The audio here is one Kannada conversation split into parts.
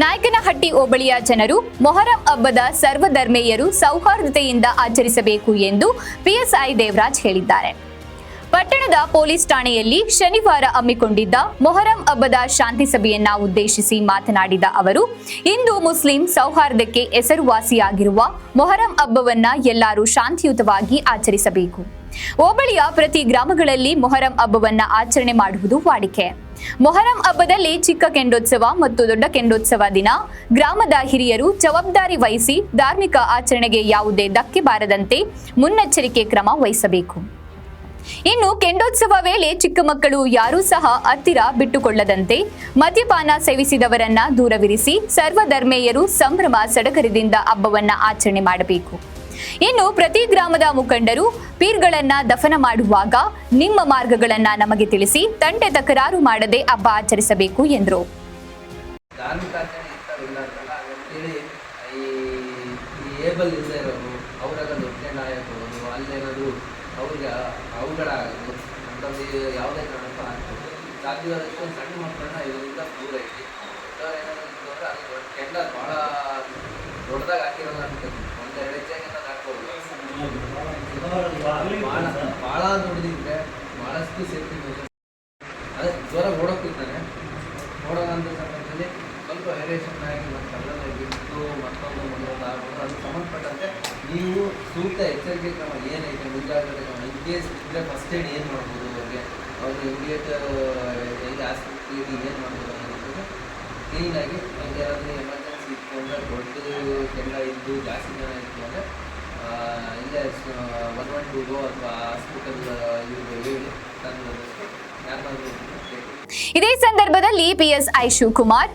ನಾಯಕನಹಟ್ಟಿ ಹೋಬಳಿಯ ಜನರು ಮೊಹರಂ ಹಬ್ಬದ ಸರ್ವಧರ್ಮೀಯರು ಸೌಹಾರ್ದತೆಯಿಂದ ಆಚರಿಸಬೇಕು ಎಂದು ಪಿಎಸ್ಐ ದೇವರಾಜ್ ಹೇಳಿದ್ದಾರೆ. ಪಟ್ಟಣದ ಪೊಲೀಸ್ ಠಾಣೆಯಲ್ಲಿ ಶನಿವಾರ ಹಮ್ಮಿಕೊಂಡಿದ್ದ ಮೊಹರಂ ಹಬ್ಬದ ಶಾಂತಿ ಸಭೆಯನ್ನ ಉದ್ದೇಶಿಸಿ ಮಾತನಾಡಿದ ಅವರು, ಹಿಂದೂ ಮುಸ್ಲಿಂ ಸೌಹಾರ್ದಕ್ಕೆ ಹೆಸರುವಾಸಿಯಾಗಿರುವ ಮೊಹರಂ ಹಬ್ಬವನ್ನ ಎಲ್ಲರೂ ಶಾಂತಿಯುತವಾಗಿ ಆಚರಿಸಬೇಕು. ಹೋಬಳಿಯ ಪ್ರತಿ ಗ್ರಾಮಗಳಲ್ಲಿ ಮೊಹರಂ ಹಬ್ಬವನ್ನ ಆಚರಣೆ ಮಾಡುವುದು ವಾಡಿಕೆ. ಮೊಹರಂ ಹಬ್ಬದಲ್ಲಿ ಚಿಕ್ಕ ಕೆಂಡೋತ್ಸವ ಮತ್ತು ದೊಡ್ಡ ಕೆಂಡೋತ್ಸವ ದಿನ ಗ್ರಾಮದ ಹಿರಿಯರು ಜವಾಬ್ದಾರಿ ವಹಿಸಿ ಧಾರ್ಮಿಕ ಆಚರಣೆಗೆ ಯಾವುದೇ ಧಕ್ಕೆ ಬಾರದಂತೆ ಮುನ್ನೆಚ್ಚರಿಕೆ ಕ್ರಮ ವಹಿಸಬೇಕು. ಇನ್ನು ಕೆಂಡೋತ್ಸವ ವೇಳೆ ಚಿಕ್ಕ ಮಕ್ಕಳು ಯಾರೂ ಸಹ ಹತ್ತಿರ ಬಿಟ್ಟುಕೊಳ್ಳದಂತೆ ಮದ್ಯಪಾನ ಸೇವಿಸಿದವರನ್ನ ದೂರವಿರಿಸಿ ಸರ್ವಧರ್ಮೀಯರು ಸಂಭ್ರಮ ಸಡಗರದಿಂದ ಹಬ್ಬವನ್ನ ಆಚರಣೆ ಮಾಡಬೇಕು. ಇನ್ನು ಪ್ರತಿ ಗ್ರಾಮದ ಮುಖಂಡರು ಪೀರ್ಗಳನ್ನ ದಫನ ಮಾಡುವಾಗ ನಿಮ್ಮ ಮಾರ್ಗಗಳನ್ನ ನಮಗೆ ತಿಳಿಸಿ ತಂಟೆ ತಕರಾರು ಮಾಡದೆ ಹಬ್ಬ ಆಚರಿಸಬೇಕು ಎಂದರು. ಯಾವುದೇ ಕಾರಣಕ್ಕೂ ಆಗ್ತದೆ ಸಾಧ್ಯವಾದಷ್ಟು ಸಣ್ಣ ಮಕ್ಕಳನ್ನ ಇದರಿಂದ ದೂರ ಇಟ್ಟು ಕೆಂಡ ಭಾಳ ದೊಡ್ಡದಾಗಿ ಹಾಕಿರಲ್ಲ ಅನ್ಕೋತೀನಿ. ಒಂದೆರಡು ಹೆಚ್ಚಾಗಿ ಹಾಕ್ಬೋದು. ಭಾಳ ದೊಡ್ಡದಿದ್ರೆ ಭಾಳಷ್ಟು ಸೇಫ್ಟಿ ಅದೇ ಜ್ವರ ಓಡೋಗ್ತಿರ್ತಾನೆ. ಓಡೋದಂಥ ಸಂದರ್ಭದಲ್ಲಿ ಸ್ವಲ್ಪ ವೇರಿಯೇಷನ್ ಆಗಿ ಒಂದು ಕಲ್ಲನ್ನು ಬಿಟ್ಟು ಮತ್ತೊಂದು ಆಗ್ಬೋದು. ಅದಕ್ಕೆ ಸಂಬಂಧಪಟ್ಟಂತೆ ನೀವು ಸೂಕ್ತ ಎಚ್ಚರಿಕೆ ಕ್ರಮ ಏನೈತೆ, ಮುಂಜಾಗ್ರತೆ ಕ್ರಮ ಇನ್ ಕೇಸ್ ಇದ್ದರೆ ಫಸ್ಟ್ ಏಡ್ ಏನು ಮಾಡ್ಬೋದು, ಅವ್ರಿಗೆ ಇಮಿಡಿಯೇಟ್ ಎಲ್ಲಿ ಆಸ್ಪತ್ರೆಗೆ ಏನು ಮಾಡ್ಬೋದು ಅನ್ನೋದು ಕ್ಲೀನಾಗಿ ಅವ್ರಿಗೆ ಯಾರಾದರೂ ಎಮರ್ಜೆನ್ಸಿ ಇತ್ತು ಅಂದರೆ ದೊಡ್ಡದು ಕೆಂಡ ಇದ್ದು ಜಾಸ್ತಿ ಜನ ಇತ್ತು ಅಂದರೆ ಇಲ್ಲೇ 112ಗೋ ಅಥವಾ ಹಾಸ್ಪಿಟಲ್ ಹೇಳಿ ತಂದಷ್ಟು ಯಾರಾದರೂ. ಇದೇ ಸಂದರ್ಭದಲ್ಲಿ ಪಿಎಸ್ಐ ಶಿವಕುಮಾರ್,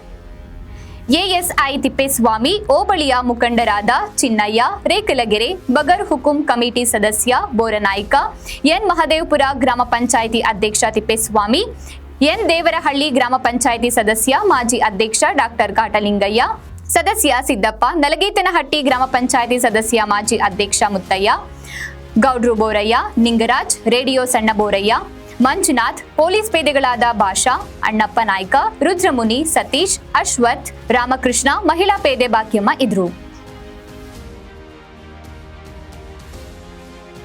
ಎಎಸ್ಐ ತಿಪ್ಪೇಸ್ವಾಮಿ, ಹೋಬಳಿಯ ಮುಖಂಡರಾದ ಚಿನ್ನಯ್ಯ, ರೇಖಲಗೆರೆ, ಬಗರ್ ಹುಕುಂ ಕಮಿಟಿ ಸದಸ್ಯ ಬೋರನಾಯ್ಕ, ಎನ್ ಮಹದೇವಪುರ ಗ್ರಾಮ ಪಂಚಾಯಿತಿ ಅಧ್ಯಕ್ಷ ತಿಪ್ಪೇಸ್ವಾಮಿ, ಎನ್ ದೇವರಹಳ್ಳಿ ಗ್ರಾಮ ಪಂಚಾಯಿತಿ ಸದಸ್ಯ ಮಾಜಿ ಅಧ್ಯಕ್ಷ ಡಾಕ್ಟರ್ ಕಾಟಲಿಂಗಯ್ಯ, ಸದಸ್ಯ ಸಿದ್ದಪ್ಪ, ನಲಗೇತನಹಟ್ಟಿ ಗ್ರಾಮ ಪಂಚಾಯಿತಿ ಸದಸ್ಯ ಮಾಜಿ ಅಧ್ಯಕ್ಷ ಮುತ್ತಯ್ಯ, ಗೌಡ್ರು ಬೋರಯ್ಯ, ನಿಂಗರಾಜ್, ರೇಡಿಯೋ ಸಣ್ಣ ಬೋರಯ್ಯ, ಮಂಜುನಾಥ್, ಪೊಲೀಸ್ ಪೇದೆಗಳಾದ ಭಾಷಾ, ಅಣ್ಣಪ್ಪ ನಾಯ್ಕ, ರುದ್ರಮುನಿ, ಸತೀಶ್, ಅಶ್ವಥ್, ರಾಮಕೃಷ್ಣ, ಮಹಿಳಾ ಪೇದೆ ಭಾಗ್ಯಮ್ಮ ಇದ್ರು.